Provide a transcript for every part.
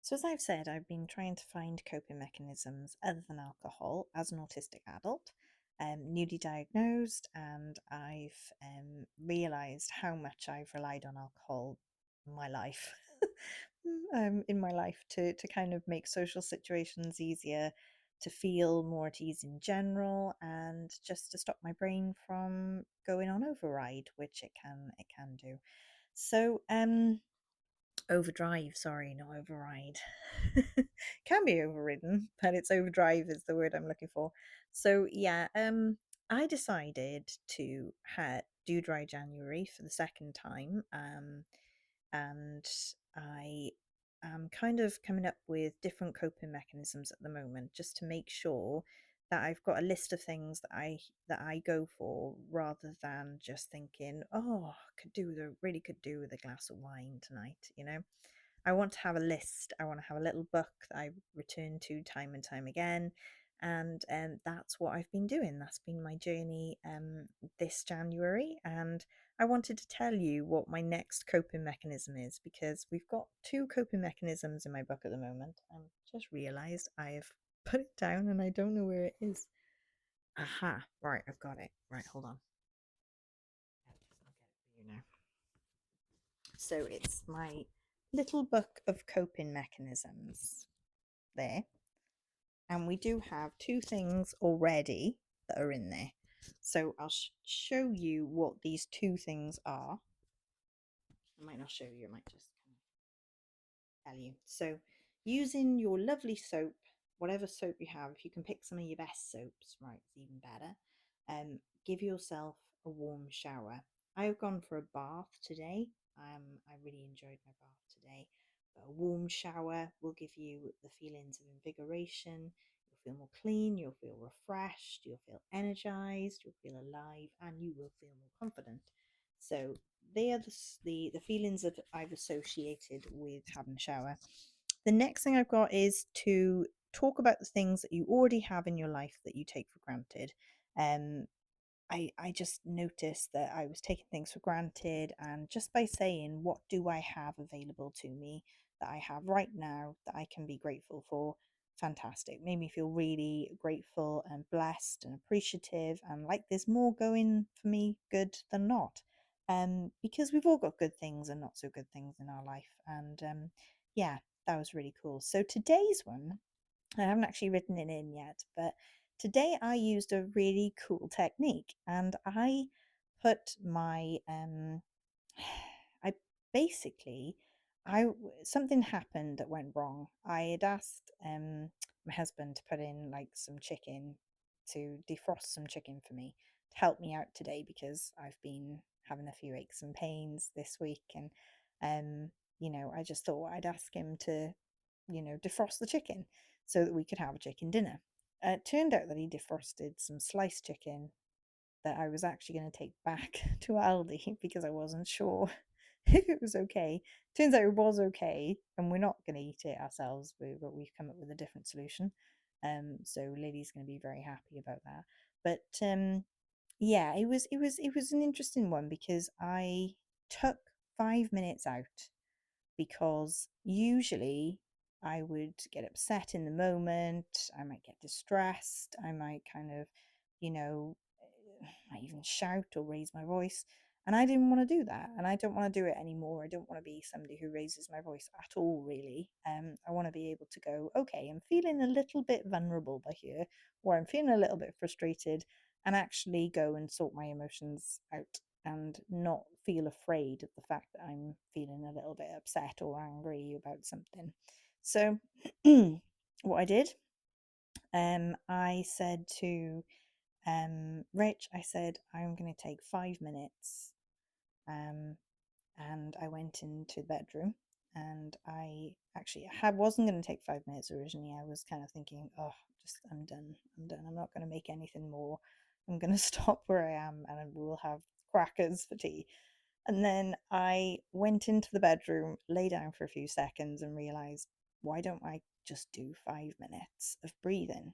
So, as I've said, I've been trying to find coping mechanisms other than alcohol as an autistic adult, newly diagnosed, and I've realised how much I've relied on alcohol in my life. In my life to kind of make social situations easier, to feel more at ease in general, and just to stop my brain from going on override, which it can do. So, overdrive, sorry, not override. Can be overridden, but it's overdrive is the word I'm looking for. So yeah, I decided to do dry January for the second time. And I am kind of coming up with different coping mechanisms at the moment just to make sure that I've got a list of things that I go for rather than just thinking, oh, really could do with a glass of wine tonight. I want to have a list. I want to have a little book that I return to time and time again. And that's what I've been doing. That's been my journey this January. And I wanted to tell you what my next coping mechanism is because we've got two coping mechanisms in my book at the moment. I just realized I've put it down and I don't know where it is. Aha, right, I've got it. Right, hold on. I'll get it for you now. So it's my little book of coping mechanisms there. And we do have two things already that are in there. So I'll show you what these two things are. I might not show you, I might just tell you. So, using your lovely soap, whatever soap you have, if you can pick some of your best soaps, right, it's even better. Give yourself a warm shower. I've gone for a bath today. I really enjoyed my bath today. But a warm shower will give you the feelings of invigoration. You'll feel more clean, you'll feel refreshed, you'll feel energized, you'll feel alive, and you will feel more confident. So they are the feelings that I've associated with having a shower. The next thing I've got is to talk about the things that you already have in your life that you take for granted. Um, I just noticed that I was taking things for granted, and just by saying, what do I have available to me that I have right now that I can be grateful for? Fantastic. Made me feel really grateful and blessed and appreciative, and like there's more going for me good than not. Because we've all got good things and not so good things in our life. And yeah, that was really cool. So today's one, I haven't actually written it in yet, but today I used a really cool technique and I put my I basically I something happened that went wrong. I had asked my husband to put in like some chicken to defrost some chicken for me to help me out today because I've been having a few aches and pains this week and I just thought I'd ask him to defrost the chicken so that we could have a chicken dinner. It turned out that he defrosted some sliced chicken that I was actually going to take back to Aldi because I wasn't sure if it was okay. Turns out it was okay, and we're not going to eat it ourselves, but we've come up with a different solution. So Lily's going to be very happy about that. But yeah, it was an interesting one because I took 5 minutes out because usually I would get upset in the moment. I might get distressed. I might kind of, you know, might even shout or raise my voice. And I didn't want to do that. And I don't want to do it anymore. I don't want to be somebody who raises my voice at all, really. I want to be able to go, okay, I'm feeling a little bit vulnerable by here, or I'm feeling a little bit frustrated, and actually go and sort my emotions out and not feel afraid of the fact that I'm feeling a little bit upset or angry about something. So, what I did, I said to Rich, I said, I'm going to take 5 minutes. Um, and I went into the bedroom and I actually wasn't going to take 5 minutes originally. I was kind of thinking, oh, just I'm done. I'm done. I'm not going to make anything more. I'm going to stop where I am and we'll have crackers for tea. And then I went into the bedroom, lay down for a few seconds, and realized, why don't I just do 5 minutes of breathing?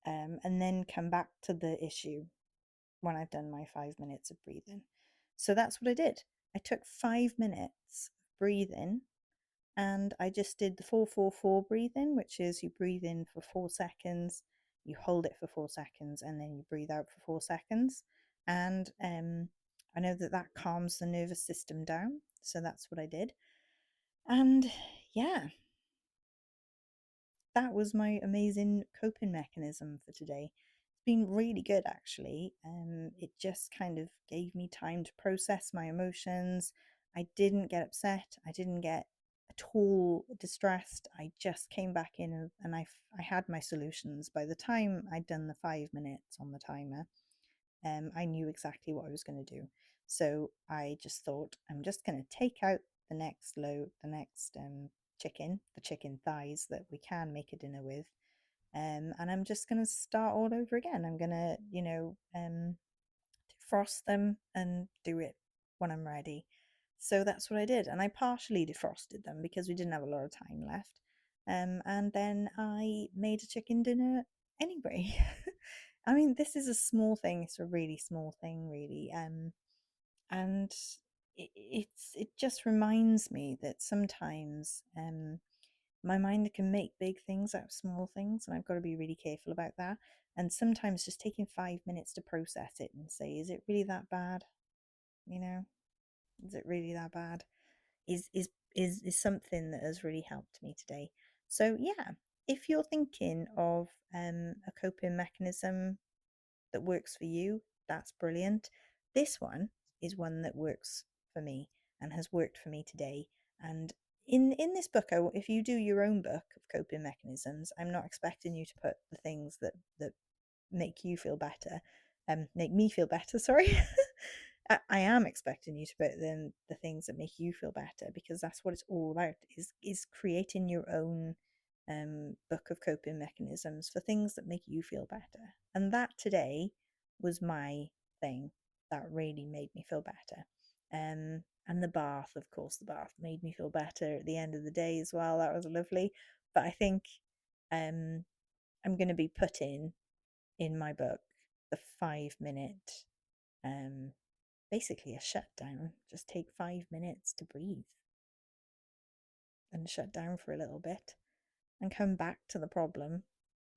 And then come back to the issue when I've done my 5 minutes of breathing. So that's what I did. I took 5 minutes of breathing And I just did the 4-4-4 breathing, which is you breathe in for 4 seconds, you hold it for 4 seconds, and then you breathe out for 4 seconds. And I know that that calms the nervous system down. So that's what I did. And yeah, that was my amazing coping mechanism for today. It's been really good actually. It just kind of gave me time to process my emotions. I didn't get upset. I didn't get at all distressed. I just came back in and I had my solutions. By the time I'd done the 5 minutes on the timer, I knew exactly what I was going to do. So I just thought, I'm just going to take out the next chicken, the chicken thighs that we can make a dinner with. And I'm just going to start all over again. I'm going to, defrost them and do it when I'm ready. So that's what I did. And I partially defrosted them because we didn't have a lot of time left. And then I made a chicken dinner anyway. I mean, this is a small thing. It's a really small thing, really. And it just reminds me that sometimes my mind can make big things out of small things, and I've got to be really careful about that. And sometimes just taking 5 minutes to process it and say, is it really that bad? You know, is it really that bad? Is something that has really helped me today. So yeah, if you're thinking of a coping mechanism that works for you, that's brilliant. This one is one that works for me and has worked for me today. And in this book, if you do your own book of coping mechanisms, I'm not expecting you to put the things that make you feel better, make me feel better. Sorry. I am expecting you to put the things that make you feel better, because that's what it's all about, is creating your own book of coping mechanisms for things that make you feel better. And that today was my thing that really made me feel better. And the bath, of course, the bath made me feel better at the end of the day as well. That was lovely. But I think um, I'm going to be putting in my book the 5 minute, um, basically a shutdown. Just take 5 minutes to breathe and shut down for a little bit and come back to the problem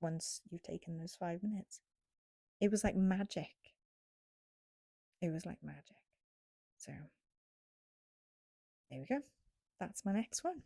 once you've taken those 5 minutes. It was like magic. It was like magic. So there we go. That's my next one.